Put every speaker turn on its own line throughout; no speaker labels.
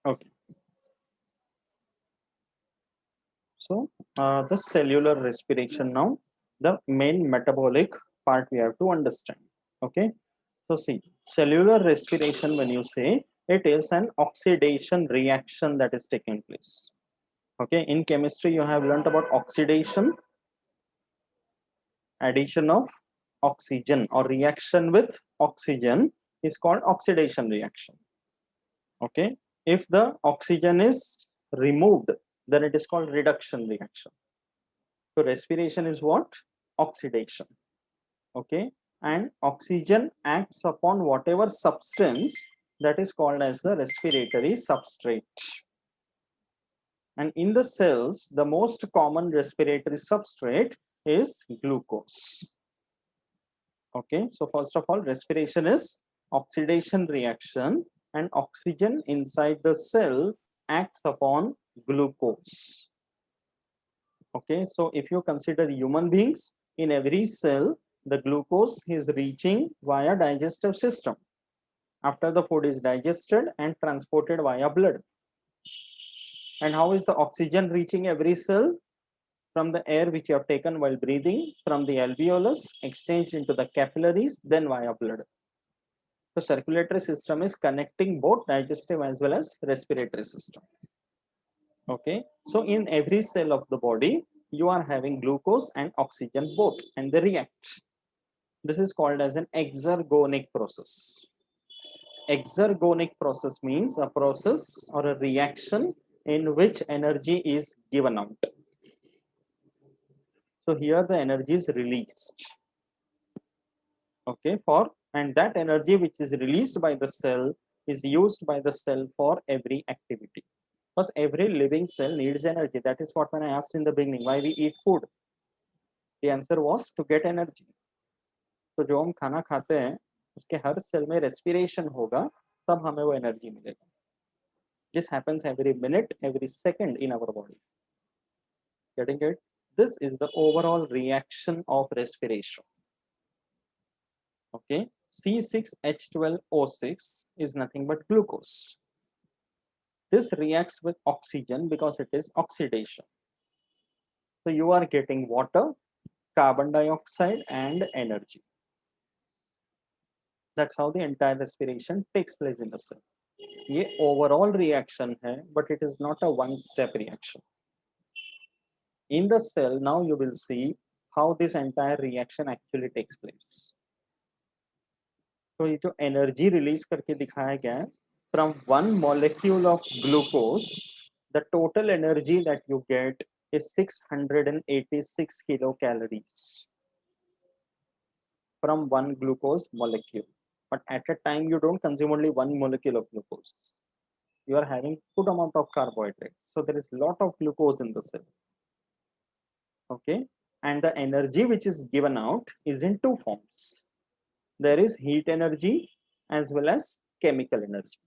Okay. So the cellular respiration now, the main metabolic part we have to understand. Okay. So see, cellular respiration, when you say, it is an oxidation reaction that is taking place. Okay. In chemistry, you have learned about oxidation, addition of oxygen or reaction with oxygen is called oxidation reaction. Okay. If the oxygen is removed, then it is called reduction reaction. So respiration is what? Oxidation. Okay. And oxygen acts upon whatever substance that is called as the respiratory substrate. And in the cells, the most common respiratory substrate is glucose. Okay. So first of all, respiration is oxidation reaction, and oxygen inside the cell acts upon glucose. Okay, so if you consider human beings, in every cell, the glucose is reaching via digestive system after the food is digested and transported via blood. And how is the oxygen reaching every cell? From the air which you have taken while breathing, from the alveolus, exchanged into the capillaries, then via blood. The circulatory system is connecting both digestive as well as respiratory system. Okay, so in every cell of the body, you are having glucose and oxygen both, and they react. This is called as an exergonic process. Exergonic process means a process or a reaction in which energy is given out. So here the energy is released. Okay, and that energy which is released by the cell is used by the cell for every activity. Because every living cell needs energy. That is what when I asked in the beginning, why we eat food. The answer was to get energy. तो जो हम खाना खाते हैं उसके हर cell में respiration होगा तब हमें वो एनर्जी मिलेगा. This happens every minute, every second in our body. Getting it? This is the overall reaction of respiration. Okay, C6H12O6 is nothing but glucose. This reacts with oxygen because it is oxidation. So you are getting water, carbon dioxide, and energy. That's how the entire respiration takes place in the cell. ये overall reaction है, but it is not a one-step reaction. In the cell, now you will see how this entire reaction actually takes place. तो ये जो energy release करके दिखाया गया है, from one molecule of glucose, the total energy that you get is 686 kilocalories from one glucose molecule. But at a time, you don't consume only one molecule of glucose. You are having good amount of carbohydrates. So there is a lot of glucose in the cell. Okay. And the energy which is given out is in two forms. There is heat energy as well as chemical energy.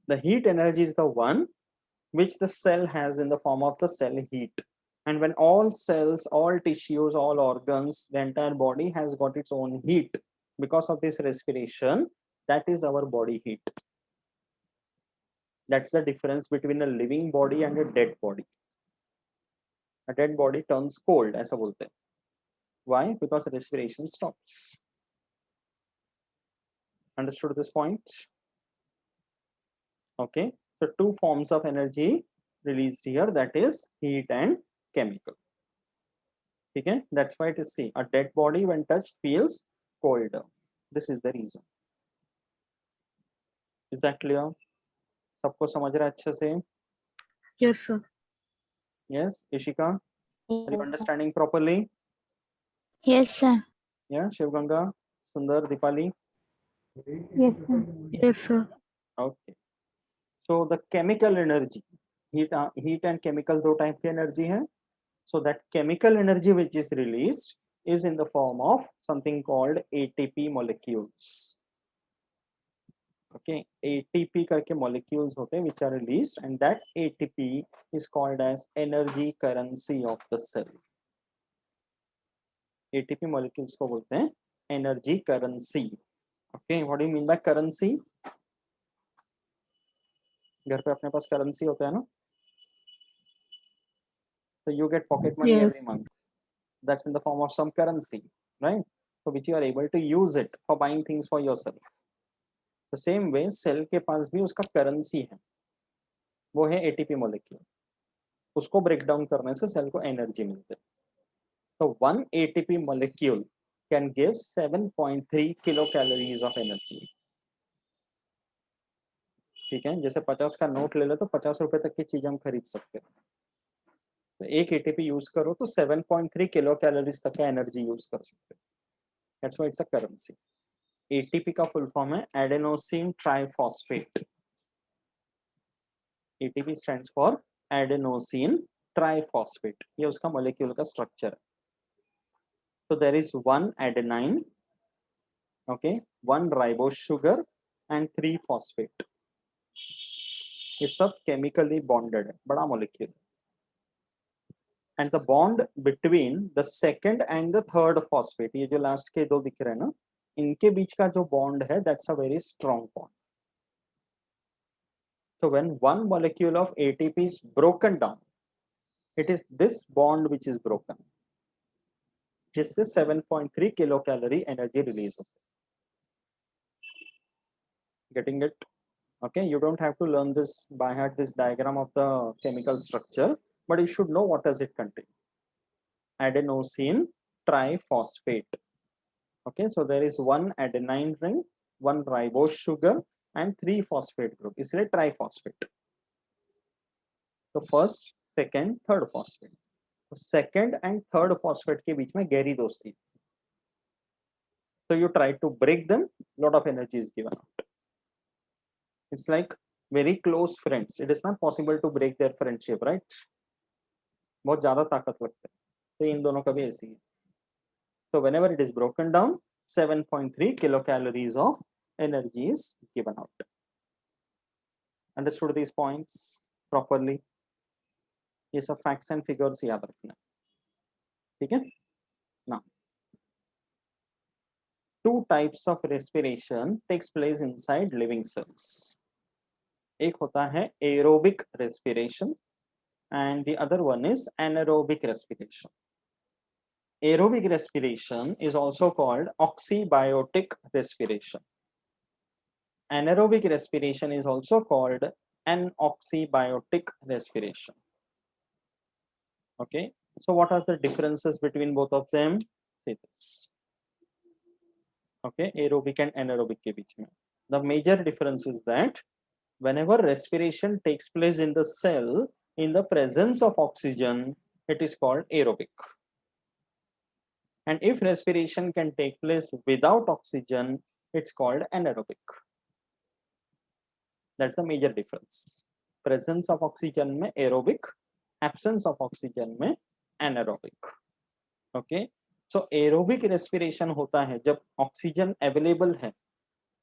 The heat energy is the one which the cell has in the form of the cell heat. And when all cells, all tissues, all organs, the entire body has got its own heat because of this respiration, that is our body heat. That's the difference between a living body and a dead body. A dead body turns cold, ऐसा बोलते हैं. Why? Because respiration stops. Understood this point? Okay. So two forms of energy released here, that is heat and chemical. Okay. That's why it is C. A dead body when touched feels colder. This is the reason. Is that clear? सबको समझ रहा है अच्छे से?
Yes, sir.
Yes, Ishika, are you understanding properly?
Yes, sir.
Yeah, Shivganga, Sundar, Dipali.
Yes, sir.
Yes, sir.
Okay. So the chemical energy, heat and chemical दो type की energy है. So that chemical energy which is released is in the form of something called ATP molecules. Okay, ATP करके molecules होते हैं which are released, and that ATP is called as energy currency of the cell. ATP molecules को बोलते हैं energy currency. Okay, what do you mean by currency? घर पे अपने पास currency होता है ना, so you get pocket money every
Yes.
month. That's in the form of some currency, right? So which you are able to use it for buying things for yourself. The same way cell के पास भी उसका currency है, वो है ATP molecule. उसको break down करने से सेल को एनर्जी मिलती है. तो 1 ATP molecule can give 7.3 kilocalories of energy. ठीक है, जैसे 50 का नोट ले लो तो 50 रुपए तक की चीज हम खरीद सकते हैं. तो एक एटीपी यूज करो तो 7.3 किलो कैलोरीज तक का एनर्जी यूज कर सकते हो. That's why it's a currency. ATP का फुल फॉर्म है adenosine triphosphate. ATP stands for adenosine triphosphate. ये उसका मॉलिक्यूल का स्ट्रक्चर है. तो there is 1 adenine, okay, 1 ribose sugar and 3 phosphate. ये सब केमिकली बॉन्डेड है, बड़ा molecule. And the bond between the second and the third phosphate, ये जो लास्ट के दो दिख रहे हैं ना, इनके बीच का जो बॉन्ड है that's a very strong bond. So when one molecule of ATP is broken down, it is this bond which is broken, जिससे 7.3 kilocalorie energy release होता है. Getting it? Okay, you don't have to learn this by heart, this diagram of the chemical structure, but you should know what does it contain. Adenosine triphosphate. Okay, so there is 1 adenine ring, 1 ribose sugar and 3 phosphate group, इसलिए triphosphate. तो first, second, third phosphate. Second and third phosphate के बीच में गहरी दोस्ती. So you try to break them, lot of energy is given out. It's like very close friends. It is not possible to break their friendship, right? बहुत ज्यादा ताकत लगता है. तो इन दोनों का भी ऐसी है. So whenever it is broken down, 7.3 kilocalories of energy is given out. Understood these points properly? ये सब facts and figures याद रखना. ठीक है? Now, two types of respiration takes place inside living cells. एक होता है aerobic respiration and the other one is anaerobic respiration. Aerobic respiration is also called oxybiotic respiration. Anaerobic respiration is also called anoxybiotic respiration. Okay, so what are the differences between both of them? See this. Okay, aerobic and anaerobic के बीच में. The major difference is that whenever respiration takes place in the cell in the presence of oxygen, it is called aerobic. And if respiration can take place without oxygen, it's called anaerobic. That's the major difference. Presence of oxygen में aerobic, absence of oxygen में anaerobic. Okay, so aerobic respiration होता है जब oxygen available है.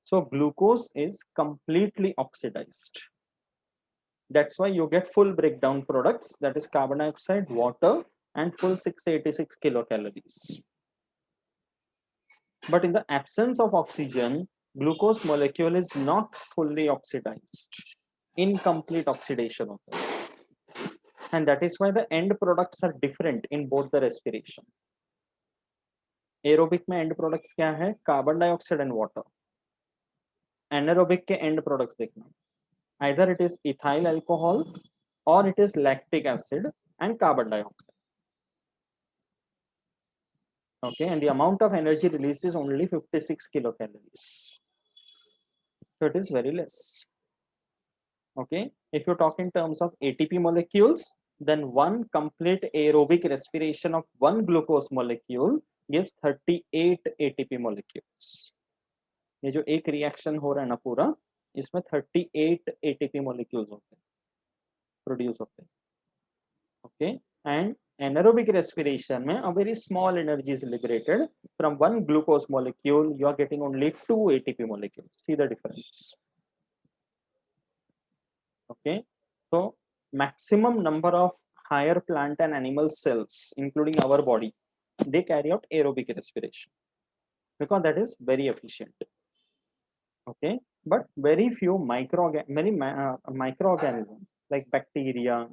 So glucose is completely oxidized. That's why you get full breakdown products, that is carbon dioxide, water, and full 686 kilocalories. But in the absence of oxygen, glucose molecule is not fully oxidized. Incomplete oxidation होता है. And that is why the end products are different in both the respiration. Aerobic में end products क्या है? Carbon dioxide and water. Anaerobic के end products देखना. Either it is ethyl alcohol or it is lactic acid and carbon dioxide. Okay, and the amount of energy released is only 56 kilocalories. So it is very less. Okay, if you talk in terms of ATP molecules, then one complete aerobic respiration of one glucose molecule gives 38 ATP molecules. ये जो एक reaction हो रहा है ना पूरा, इसमें 38 ATP molecules होते हैं, प्रोड्यूस होते हैं. Okay, and anaerobic respiration में a very small energy is liberated from one glucose molecule. You are getting only 2 ATP molecules. See the difference. Okay, so maximum number of higher plant and animal cells, including our body, they carry out aerobic respiration because that is very efficient. Okay, but very few microorganisms like bacteria,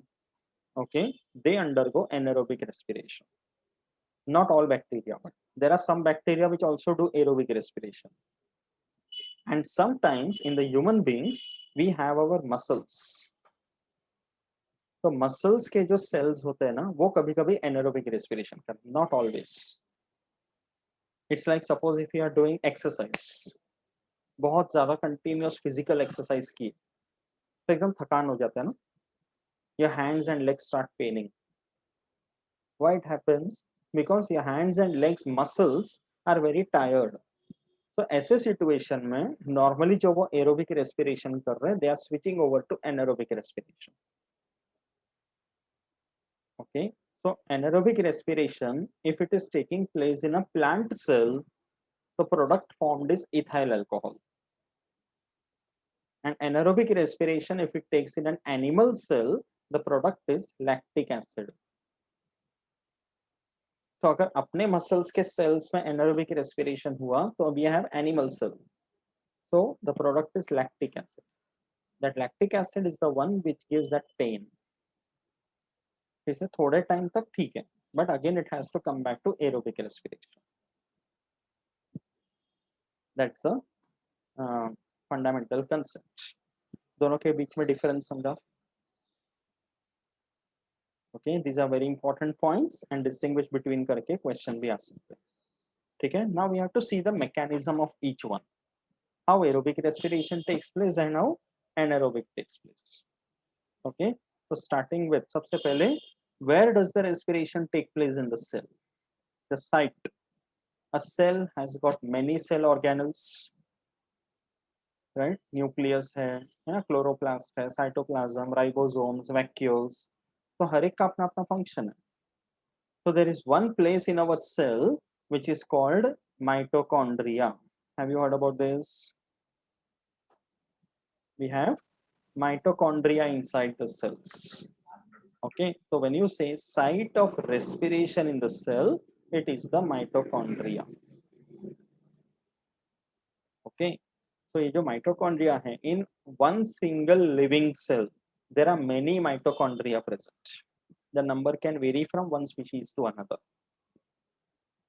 okay, they undergo anaerobic respiration. Not all bacteria, but there are some bacteria which also do aerobic respiration. And sometimes in the human beings we have our muscles. तो muscles के जो sales होते हैं ना वो कभी कभी anaerobic respiration करते हैं, not always. It's like suppose if you are doing exercise, बहुत ज्यादा कंटिन्यूअस फिजिकल एक्सरसाइज की तो एकदम थकान हो जाता है ना, your hands and legs start paining. Why it happens? Because your hands and legs muscles are very tired. तो ऐसे सिचुएशन में नॉर्मली जो वो एरोबिक रेस्पिरेशन कर रहे हैं they are switching over to anaerobic respiration. Okay, so anaerobic respiration, if it is taking place in a plant cell, the product formed is ethyl alcohol. And anaerobic respiration, if it takes in an animal cell, the product is lactic acid. तो अगर अपने muscles के sales में anaerobic respiration हुआ तो we have animal cell, so the product is lactic acid. That lactic acid is the one which gives that pain. ठीक है, थोड़े टाइम तक ठीक है, but again it has to come back to aerobic respiration. That's a fundamental concept. दोनों के बीच में डिफरेंस समझा. Okay, these are very important points and distinguish between करके क्वेश्चन भी आ सकते हैं. ठीक है, now we have to see the mechanism of each one, how aerobic respiration takes place and how anaerobic takes place. Okay, तो starting with सबसे पहले, where does the respiration take place in the cell? The site. A cell has got many cell organelles, right? Nucleus है ना, chloroplast है, cytoplasm, ribosomes, vacuoles, तो हर एक का अपना अपना फंक्शन है. So there is one place in our cell which is called mitochondria. Have you heard about this? We have mitochondria inside the cells. Okay, so when you say site of respiration in the cell, it is the mitochondria. Okay, so ये जो mitochondria है, in one single living cell there are many mitochondria present. The number can vary from one species to another.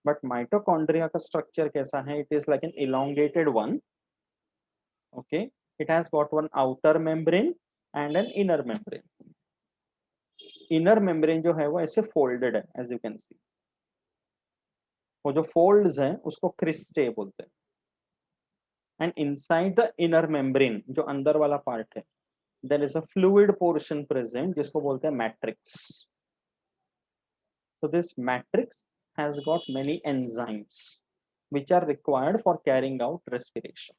But mitochondria का structure कैसा है? It is like an elongated one. Okay, it has got one outer membrane and an inner membrane. Inner membrane जो है वो ऐसे folded है, as you can see. वो जो folds हैं उसको cristae बोलते हैं. And inside the inner membrane, जो अंदर वाला part है, there is a fluid portion present जिसको बोलते हैं matrix. So this matrix has got many enzymes which are required for carrying out respiration.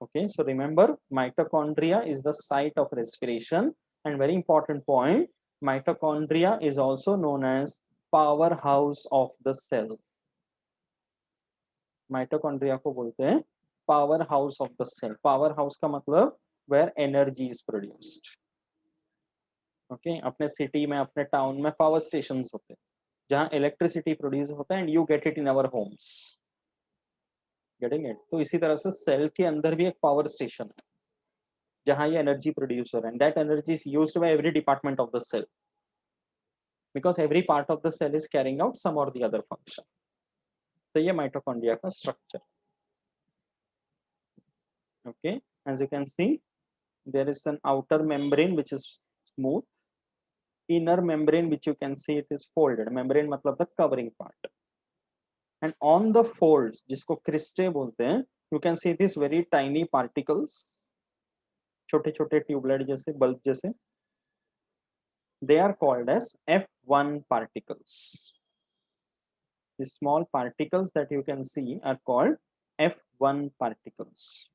Okay, so remember, mitochondria is the site of respiration, and very important point, mitochondria is also known as powerhouse of the cell. Mitochondria को बोलते हैं powerhouse of the cell. Powerhouse का मतलब where energy is produced. Okay, अपने city में, अपने town में power stations होते हैं जहाँ electricity produce होता है and you get it in our homes. Getting it? तो इसी तरह से सेल के अंदर भी एक पावर स्टेशन है जहां ये एनर्जी प्रोड्यूस हो रहा है, and that energy is used by every department of the cell, because every part of the cell is carrying out some और द अदर फंक्शन. तो ये माइटोकॉन्ड्रिया का structure. Okay, as you can see there is an outer membrane which is smooth, inner membrane which you can see it is folded. Membrane मतलब the covering part, and on the folds जिसको cristae बोलते हैं, you can see this very tiny particles, छोटे छोटे tubelight जैसे, bulb जैसे. They are called as F1 particles. The small particles that you can see are called F1 particles.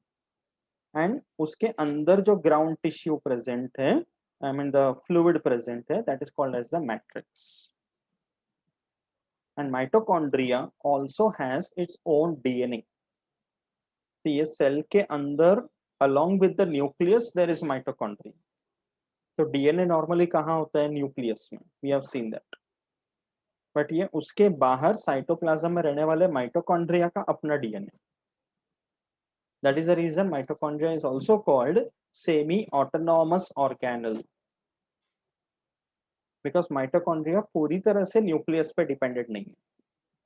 And उसके अंदर जो ground tissue present है, I mean the fluid present है, that is called as the matrix. And mitochondria also has its own DNA. See, ये cell के अंदर along with the nucleus there is mitochondria. तो DNA normally कहाँ होता है? Nucleus में. We have seen that. But ये उसके बाहर साइटोप्लाज्म में रहने वाले माइटोकॉन्ड्रिया का अपना DNA. That is the reason mitochondria is also called semi-autonomous organelle. Because mitochondria पूरी तरह से nucleus पे dependent नहीं है.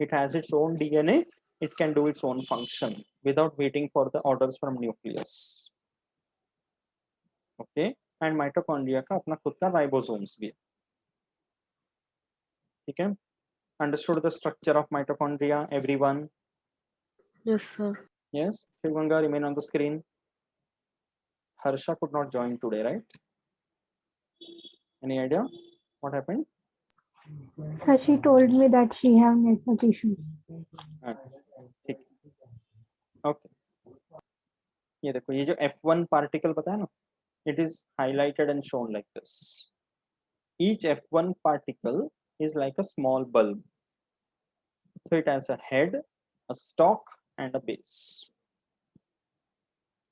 It has its own DNA. It can do its own function without waiting for the orders from nucleus. Okay, and mitochondria का अपना खुद का ribosomes भी है. ठीक है? Understood the structure of mitochondria, everyone?
Yes, sir.
Yes. Shivganga, remain on the screen. Harsha could not join today, right? Any idea what happened?
So she told me that she have network issues.
ठीक. Okay. ये देखो ये जो F1 particle बताया ना, it is highlighted and shown like this. Each F1 particle is like a small bulb. So it has a head, a stalk, and a base.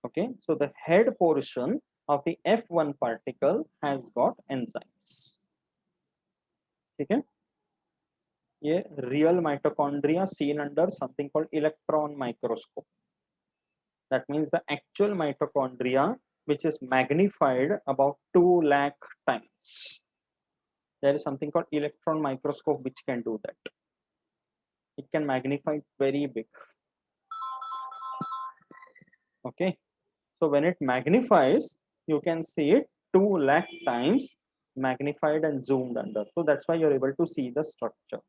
Okay, so the head portion of the F1 particle has got enzymes. Okay, ये real mitochondria seen under something called electron microscope. That means the actual mitochondria, which is magnified about 2 lakh times. There is something called electron microscope which can do that. It can magnify it very big. Okay, so when it magnifies, you can see it 2 lakh times magnified and zoomed under. So that's why you're able to see the structure.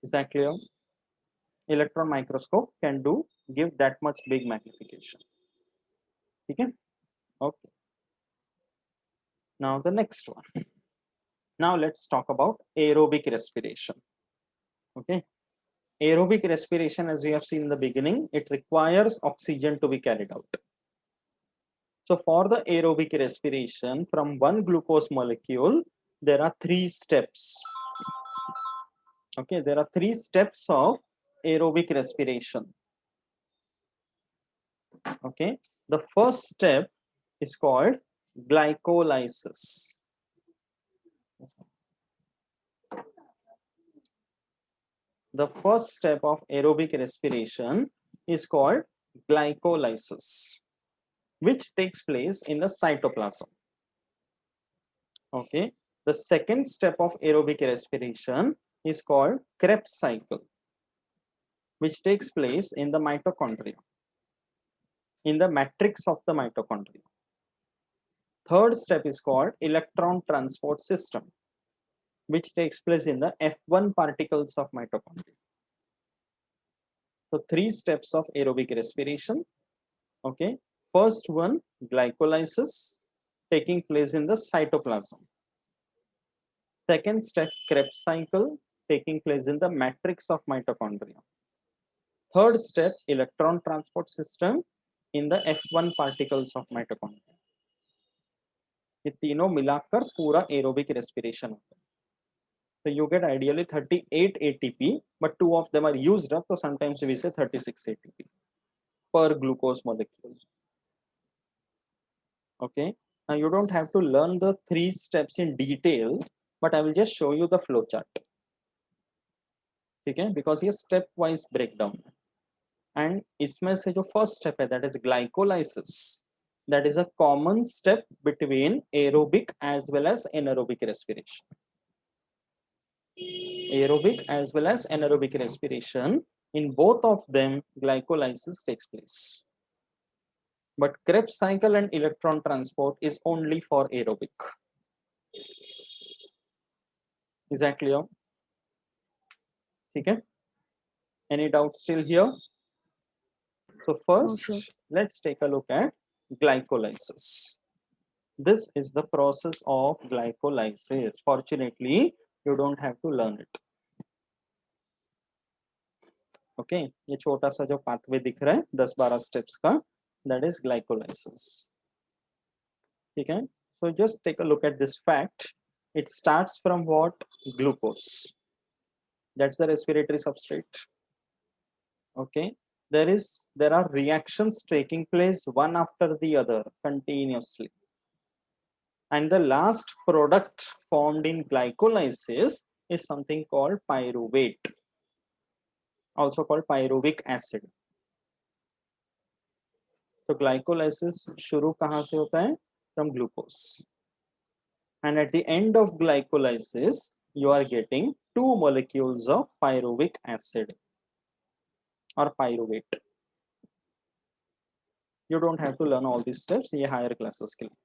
Is that clear? Electron microscope can give that much big magnification. Okay. Okay. Now the next one. Now let's talk about aerobic respiration. Okay. Aerobic respiration, as we have seen in the beginning, it requires oxygen to be carried out. So for the aerobic respiration, from one glucose molecule, there are 3 steps. Okay, there are 3 steps of aerobic respiration. Okay, the first step is called glycolysis. The first step of aerobic respiration is called glycolysis, which takes place in the cytoplasm. Okay, the second step of aerobic respiration is called Krebs cycle, which takes place in the mitochondria, in the matrix of the mitochondria. Third step is called electron transport system, which takes place in the F1 particles of mitochondria. So 3 steps of aerobic respiration. Okay, first one, glycolysis, taking place in the cytoplasm. Second step, Krebs cycle, taking place in the matrix of mitochondria. Third step, electron transport system in the F1 particles of mitochondria. ये तीनों मिलाकर पूरा aerobic respiration होता है. So you get ideally 38 ATP, but 2 of them are used up, so sometimes we say 36 ATP per glucose molecule. Okay, now you don't have to learn the 3 steps in detail, but I will just show you the flow chart. Okay, because ये step wise breakdown है. And इसमें से जो first step है, that is glycolysis, that is a common step between aerobic as well as anaerobic respiration. Aerobic as well as anaerobic respiration, in both of them glycolysis takes place. But Krebs cycle and electron transport is only for aerobic. Is that clear? Okay. Any doubts still here? So first,
No, sir.
let's take a look at glycolysis. This is the process of glycolysis. Fortunately, you don't have to learn it. Okay, ये छोटा सा जो pathway दिख रहा है 10-12 steps का, that is glycolysis. Okay, so just take a look at this fact. It starts from what? Glucose. That's the respiratory substrate. Okay, there are reactions taking place one after the other continuously. And the last product formed in glycolysis is something called pyruvate, also called pyruvic acid. तो glycolysis शुरू कहाँ से होता है? From glucose, and at the end of glycolysis you are getting 2 molecules of pyruvic acid or pyruvate. You don't have to learn all these steps, ye higher classes ke liye,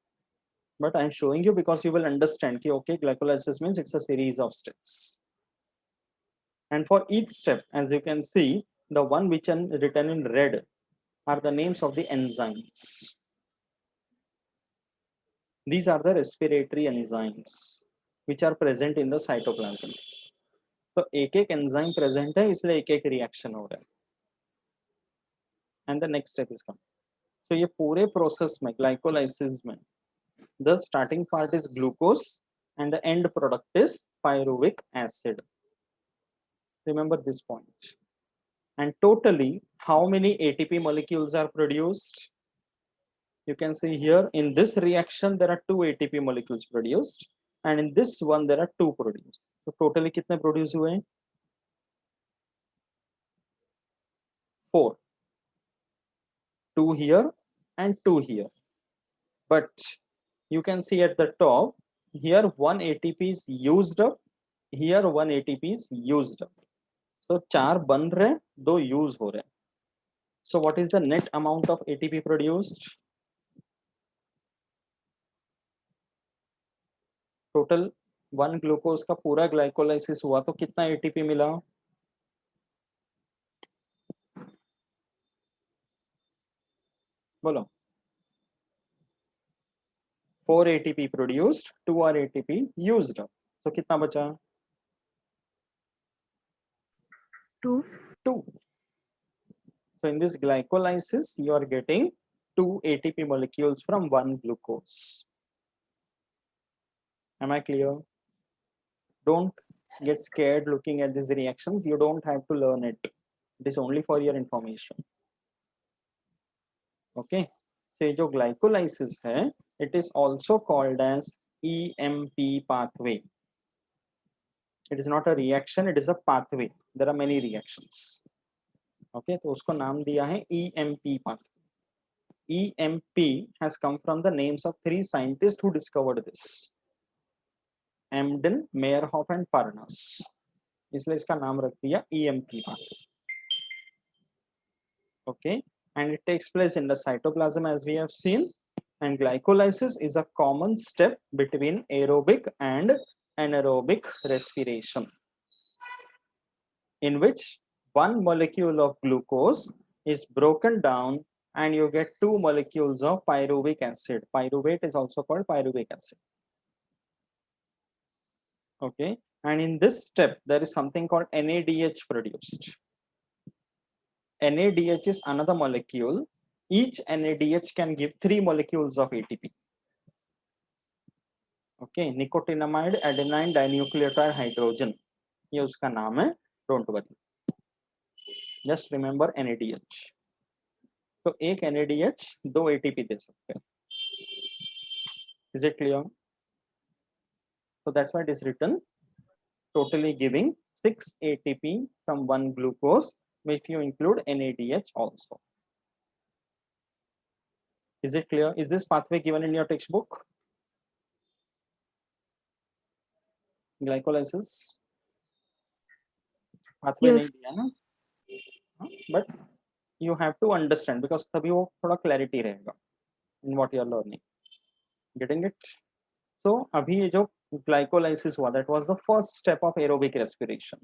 but I am showing you because you will understand ki okay, glycolysis means it's a series of steps, and for each step, as you can see, the one which are written in red are the names of the enzymes. These are the respiratory enzymes which are present in the cytoplasm. तो एक एक enzyme present है, इसलिए एक एक reaction हो रहा है, and the next step is come. तो ये पूरे प्रोसेस में ग्लाइकोलाइसिस में the starting part is glucose and the end product is pyruvic acid. Remember this point. And totally how many ATP molecules are produced? You can see here in this reaction there are 2 ATP molecules produced, and in this one there are 2 produced. So totally कितने produce हुए हैं? 4. 2 here and 2 here. But you can see at the top here 1 ATP is used up, here 1 ATP is used up. So 4 बन रहे, 2 use हो रहे. So what is the net amount of ATP produced? Total 1 glucose का पूरा glycolysis हुआ तो कितना ATP मिला? बोलो. 4 ATP produced, 2 are ATP used up. तो कितना बचा?
2.
2. So in this glycolysis you are getting 2 ATP molecules from 1 glucose. Am I clear? Don't get scared looking at these reactions. You don't have to learn it. It is only for your information. Okay. So ये जो glycolysis है, it is also called as EMP pathway. It is not a reaction, it is a pathway. There are many reactions. Okay, तो उसको नाम दिया है EMP pathway. EMP has come from the names of 3 scientists who discovered this: Emden, Meyerhoff and Parnas. इसलिए इसका नाम रख दिया EMP pathway. Okay, and it takes place in the cytoplasm as we have seen, and glycolysis is a common step between aerobic and anaerobic respiration, in which 1 molecule of glucose is broken down and you get 2 molecules of pyruvic acid. Pyruvate is also called pyruvic acid. Okay, and in this step there is something called NADH produced. NADH is another molecule. Each NADH can give 3 molecules of ATP. Okay, nicotinamide adenine dinucleotide hydrogen, ये उसका नाम है. Don't worry, just remember NADH. तो एक NADH 2 ATP दे सकते हैं. Is it clear? So that's why it is written totally giving 6 ATP from 1 glucose if you include NADH also. Is it clear? Is this pathway given in your textbook? Glycolysis pathway
Yes.
नहीं दिया ना, but you have to understand because तभी वो थोड़ा clarity रहेगा in what you are learning. Getting it? So अभी ये जो glycolysis हुआ, that was the first step of aerobic respiration.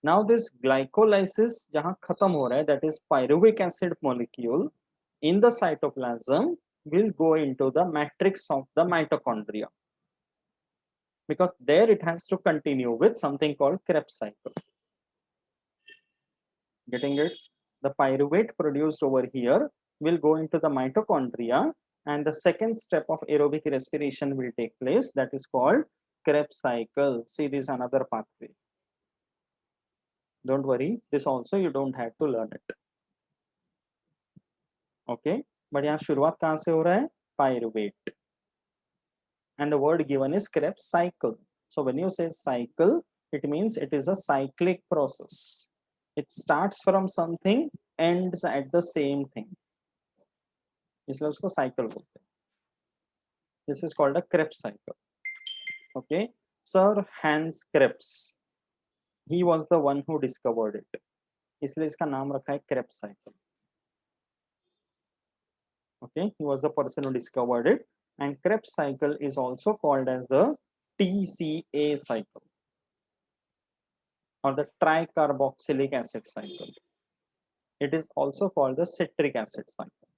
Now this glycolysis जहाँ खत्म हो रहा है, that is pyruvic acid molecule in the cytoplasm will go into the matrix of the mitochondria, because there it has to continue with something called Krebs cycle. Getting it? The pyruvate produced over here will go into the mitochondria, and the second step of aerobic respiration will take place, that is called Krebs cycle. See, this is another pathway. Don't worry, this also you don't have to learn it. Okay, but यहाँ शुरुआत कहाँ से हो रहा है? Pyruvate, and the word given is Krebs cycle. So when you say cycle, it means it is a cyclic process. It starts from something, ends at the same thing. इसलिए उसको cycle बोलते हैं. This is called a Krebs cycle. Okay, Sir Hans Krebs, he was the one who discovered it. इसलिए इसका नाम रखा है Krebs cycle. Okay, he was the person who discovered it, and Krebs cycle is also called as the TCA cycle or the tricarboxylic acid cycle. It is also called the citric acid cycle.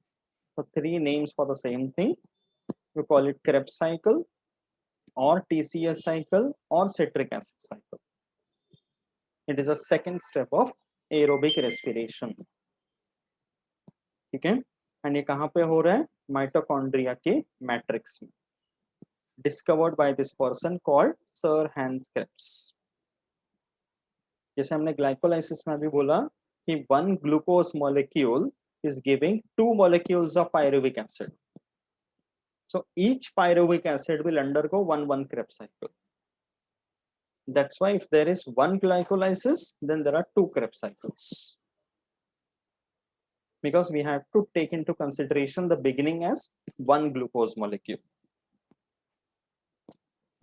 So three names for the same thing. We call it Krebs cycle or TCA cycle or citric acid cycle. It is a second step of aerobic respiration. ठीक है, and ये कहाँ पे हो रहा है? Mitochondria के matrix में. Discovered by this person called sir Hans Krebs. जैसे हमने ग्लाइकोलाइसिस में भी बोला कि one glucose molecule is giving 2 molecules of pyruvic acid. So each pyruvic acid will undergo one Krebs cycle. That's why if there is one glycolysis, then there are 2 Krebs cycles. Because we have to take into consideration the beginning as one glucose molecule.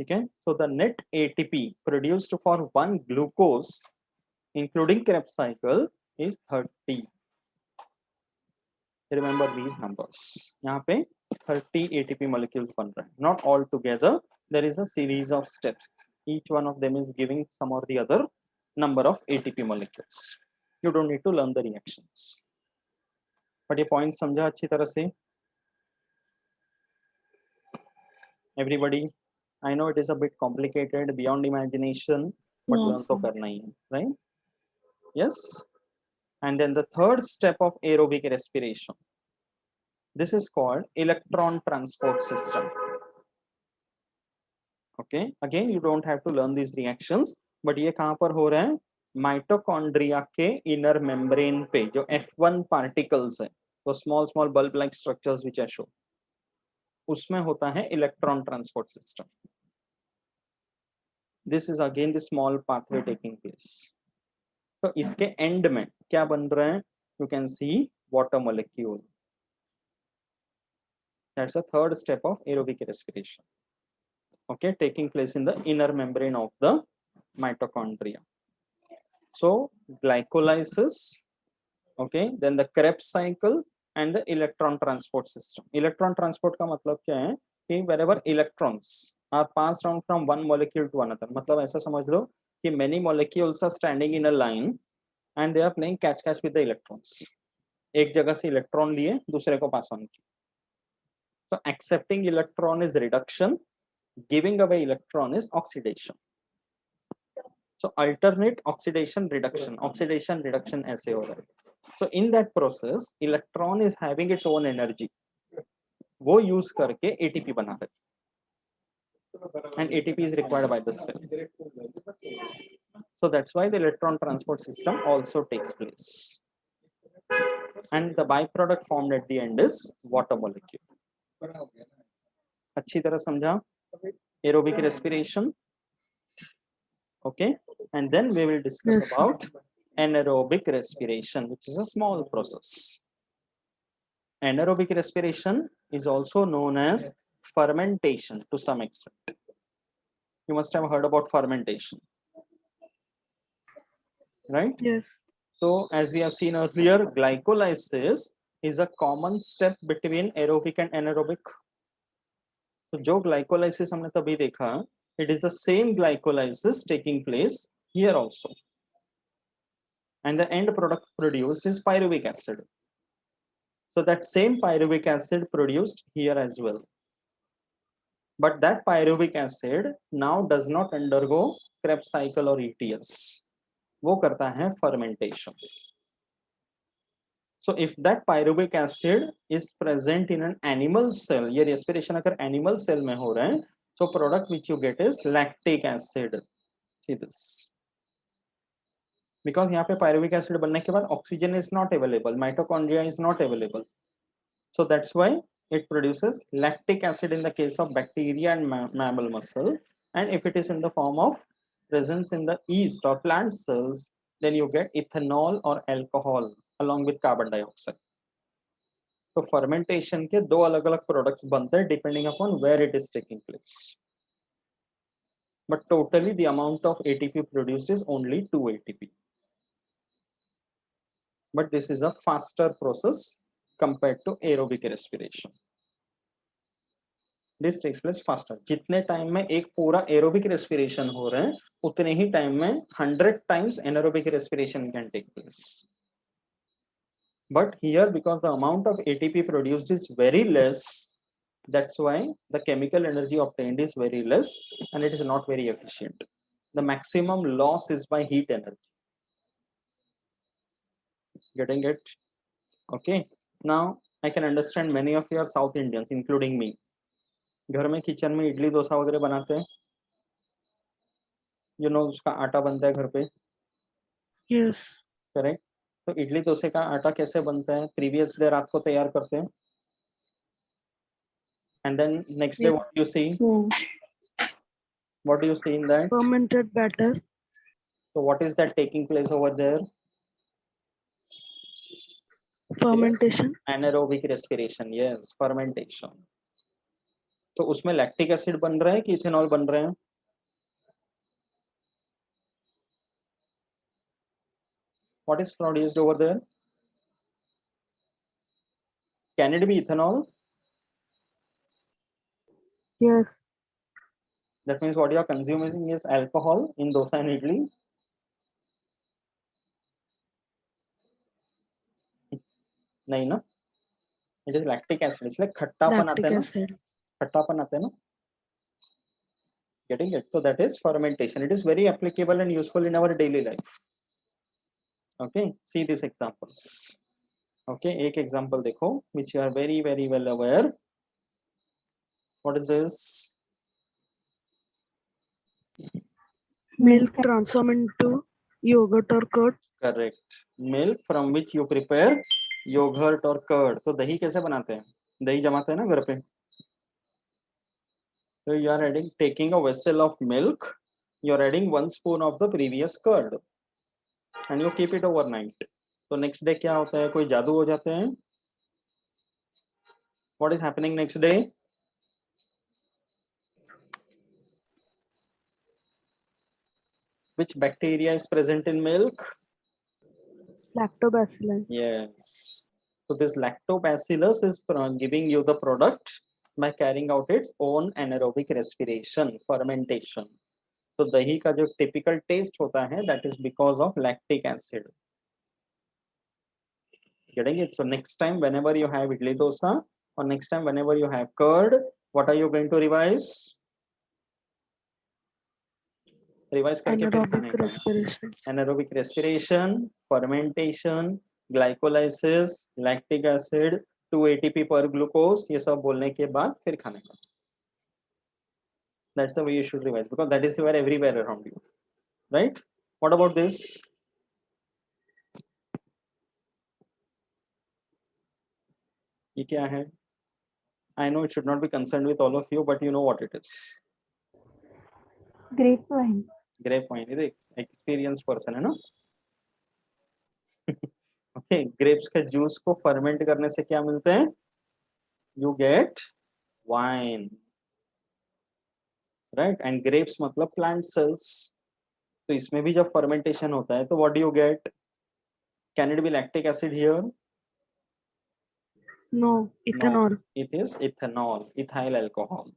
Okay, so the net ATP produced for one glucose, including Krebs cycle, is 30. Remember these numbers. यहाँ पे 30 ATP molecules बन रहे हैं. Not all together. There is a series of steps. Each one of them is giving some or the other number of ATP molecules. You don't need to learn the reactions. But ये point समझा अच्छी तरह से? Everybody, I know it is a bit complicated, beyond imagination, but
Yes,
learn तो
sir.
करना ही है, right? Yes. And then the third step of aerobic respiration. This is called electron transport system. Okay, again you don't have to learn these reactions, but ये कहाँ पर हो रहा है? Mitochondria के इनर मेम्ब्रेन पे जो F1 पार्टिकल्स है, तो small small bulb like structures which I show, उसमें होता है electron transport system. This is again the small pathway taking place. तो इसके एंड में क्या बन रहा है? You can C water molecule. That's the third step of aerobic respiration. Okay, taking place in the inner membrane of the mitochondria. So glycolysis, okay, then the Krebs cycle and the electron transport system. Electron transport का मतलब क्या है कि wherever electrons are passed on from one molecule to another, मतलब ऐसा समझ लो कि many molecules are standing in a line and they are playing catch with the electrons. एक जगह से इलेक्ट्रॉन लिए दूसरे को पास ऑन किया. So accepting electron is reduction, giving away electron is oxidation. So alternate oxidation reduction ऐसे हो रहा है. So in that process electron is having its own energy, वो use करके ATP बना रहे, and ATP is required by the cell. So that's why the electron transport system also takes place, and the byproduct formed at the end is water molecule. अच्छी तरह समझा? Aerobic respiration. Okay, and then we will discuss
Yes, sir.
about anaerobic respiration, which is a small process. Anaerobic respiration is also known as fermentation to some extent. You must have heard about fermentation, right?
Yes.
So as we have seen earlier, glycolysis is a common step between aerobic and anaerobic. So जो glycolysis हमने तभी देखा, it is the same glycolysis taking place here also, and the end product produced is pyruvic acid. So that same pyruvic acid produced here as well, but that pyruvic acid now does not undergo Krebs cycle or ETS. वो करता है fermentation. So if that pyruvic acid is present in an animal cell, ये respiration अगर animal cell में हो रहा है, so product which you get is lactic acid. See this. Because यहाँ पे pyruvic acid बनने के बाद oxygen is not available, mitochondria is not available. So that's why it produces lactic acid in the case of bacteria and mammal muscle. And if it is in the form of presence in the yeast or plant cells, then you get ethanol or alcohol along with carbon dioxide. तो fermentation के दो अलग अलग products बनते हैं depending upon where it is taking place, but totally the amount of ATP produced is only 2 ATP. But this is a faster process compared to aerobic respiration. This takes place faster. जितने time में एक पूरा aerobic respiration हो रहा है उतने ही time में 100 times anaerobic respiration can take place. But here, because the amount of ATP produced is very less, that's why the chemical energy obtained is very less and it is not very efficient. The maximum loss is by heat energy. Getting it? Okay. Now I can understand many of you are South Indians, including me. घर में kitchen में इडली डोसा वगैरह बनाते हैं, you know उसका आटा बनता है घर पे,
Yes.
करेक्ट? तो इडली डोसे का आटा कैसे बनता है? प्रीवियस डे रात को तैयार करते हैं, and then next day what do you see? What do you see in that?
Fermented batter.
So what is that taking place over there?
Fermentation.
Anaerobic respiration. Yes, fermentation. तो उसमें lactic acid बन रहा है कि ethanol बन रहे हैं? What is produced over there? Can it be ethanol?
Yes.
That means what you are consuming is alcohol in dosa and idli. नहीं ना, it is lactic acid. इसलिए खट्टापन आता
Lactic
है ना,
acid.
खट्टापन आता है ना. Getting it? So that is fermentation. It is very applicable and useful in our daily life. Okay, see these examples. Okay, एक example देखो which you are very well aware. What is this?
Milk transform into yogurt or curd.
Correct. Milk from which you prepare yogurt or curd. तो दही कैसे बनाते हैं? दही जमाते हैं ना घर पे. So you are adding, taking a vessel of milk, you are adding 1 spoon of the previous curd and you keep it overnight. So next day क्या होता है? कोई जादू हो जाते हैं? What is happening next day? Which bacteria is present in milk?
Lactobacillus.
Yes. So this lactobacillus is giving you the product by carrying out its own anaerobic respiration, fermentation. तो दही का जो typical taste होता है, that is because of lactic acid. Getting it? So next time whenever you have idli dosa or next time whenever you have curd, what are you going to revise? Revise करके फिर खाने
Anaerobic
का.
respiration.
Anaerobic respiration, fermentation, glycolysis, lactic acid, 2 ATP per glucose, ये सब बोलने के बाद फिर खाने का. That's the way you should revise because that is there everywhere around you, right? What about this? ये क्या है? I know it should not be concerned with all of you, but you know what it is.
Grapevine.
Grapevine, ये देख, experienced person है ना? Okay, grapes के juice को ferment करने से क्या मिलते हैं? You get wine, right? And grapes मतलब plant cells. तो इसमें भी जब fermentation होता है तो what do you get? Can it be lactic acid here?
No. Ethanol.
No, it is ethanol, ethyl alcohol.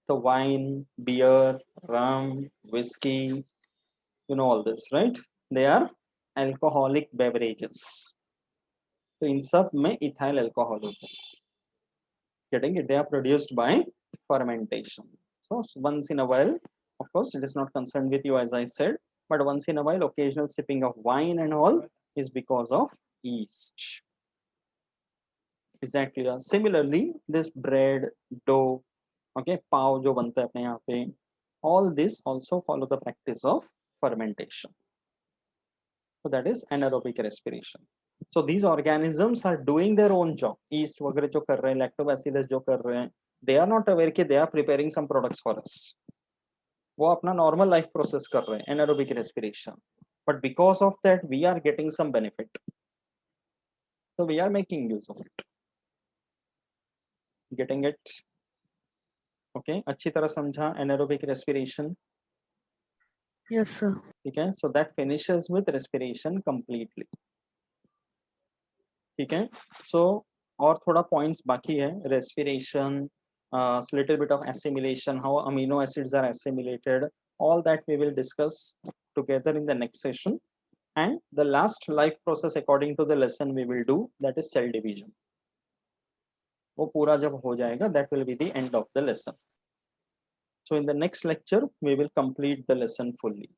So wine, beer, rum, whiskey, you know all this, right? They are alcoholic beverages. So in सब में ethyl alcohol होता है. Getting it? They are produced by fermentation. So once in a while, of course, it is not concerned with you as I said, but once in a while, occasional sipping of wine and all is because of yeast. Is that clear? Similarly, this bread, dough, okay, pav जो बनता है अपने यहाँ पे, all this also follow the practice of fermentation. So that is anaerobic respiration. So these organisms are doing their own job. Yeast वगैरह जो कर रहे हैं, lactobacillus जो कर रहे हैं, they are not aware कि they are preparing some products for us. वो अपना normal life process कर रहे हैं, anaerobic respiration. But because of that, we are getting some benefit. So we are making use of it. Getting it? Okay, अच्छी तरह समझा anaerobic respiration.
Yes, sir.
ठीक है, so that finishes with respiration completely. ठीक है, so और थोड़ा points बाकी है. Respiration, little bit of assimilation, how amino acids are assimilated, all that we will discuss together in the next session. And the last life process according to the lesson we will do, that is cell division. वो पूरा जब हो जाएगा, that will be the end of the lesson. So in the next lecture we will complete the lesson fully.